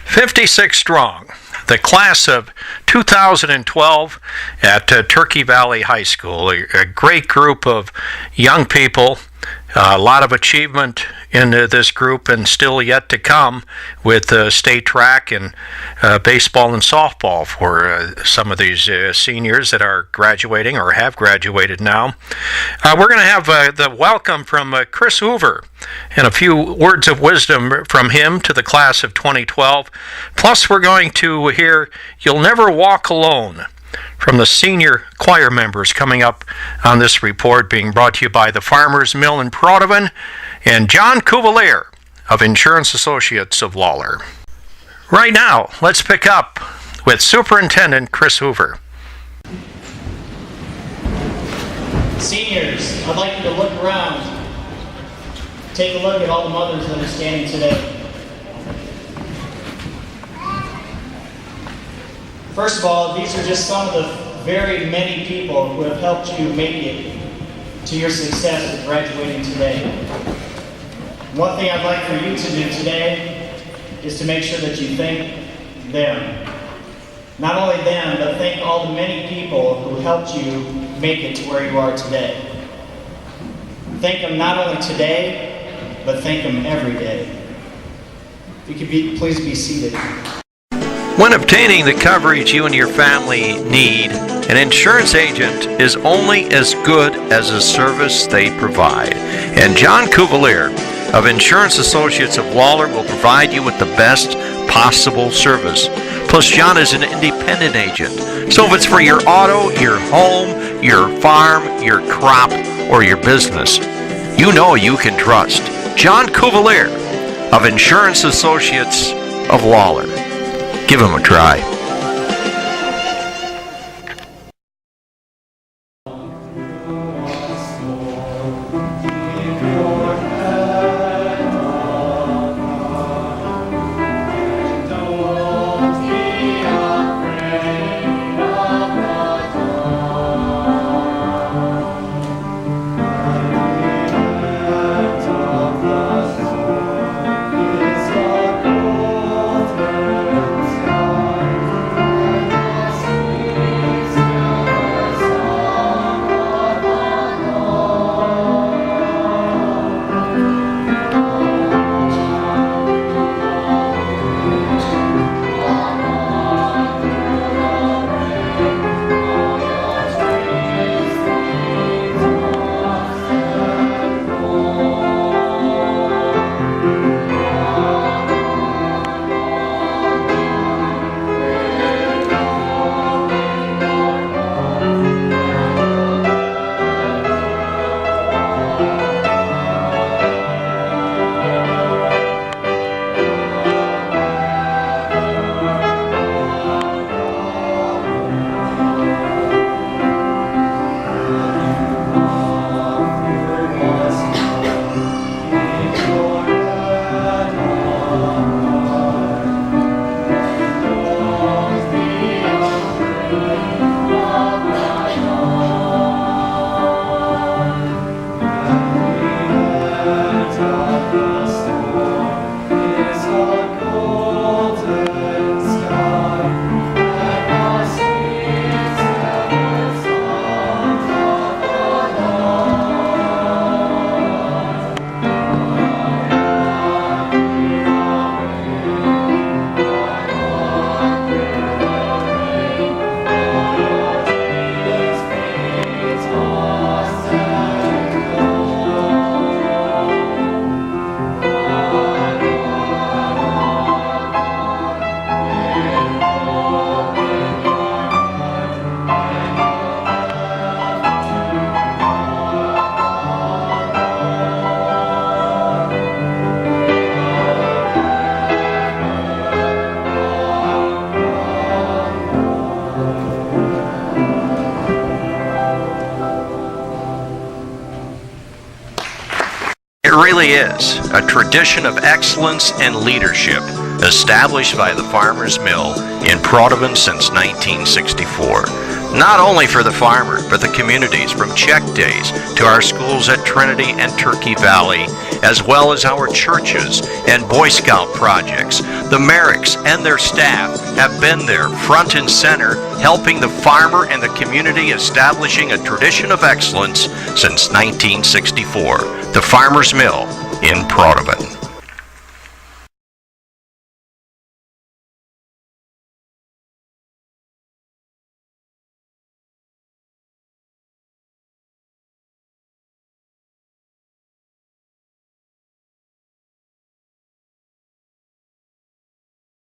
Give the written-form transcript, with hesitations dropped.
56 strong. The class of 2012 at Turkey Valley High School. A great group of young people. A lot of achievement in this group and still yet to come with state track and baseball and softball for some of these seniors that are graduating or have graduated now. We're going to have the welcome from Chris Hoover and a few words of wisdom from him to the class of 2012. Plus, we're going to hear You'll Never Walk Alone from the senior choir members coming up on this report, being brought to you by the Farmers Mill in Proudhon and John Cuvalier of Insurance Associates of Lawler. Right now, let's pick up with Superintendent Chris Hoover. Seniors, I'd like you to look around. Take a look at all the mothers that are standing today. First of all, these are just some of the very many people who have helped you make it to your success with graduating today. One thing I'd like for you to do today is to make sure that you thank them. Not only them, but thank all the many people who helped you make it to where you are today. Thank them not only today, but thank them every day. If you could please be seated. When obtaining the coverage you and your family need, an insurance agent is only as good as the service they provide. And John Cuvalier of Insurance Associates of Lawler will provide you with the best possible service. Plus, John is an independent agent. So if it's for your auto, your home, your farm, your crop, or your business, you know you can trust John Cuvalier of Insurance Associates of Lawler. Give him a try. Really is a tradition of excellence and leadership established by the Farmers Mill in Proudhon since 1964. Not only for the farmer, but the communities from Check Days to our schools at Trinity and Turkey Valley, as well as our churches and Boy Scout projects. The Merricks and their staff have been there front and center, helping the farmer and the community, establishing a tradition of excellence since 1964. The Farmers Mill in Proudhon.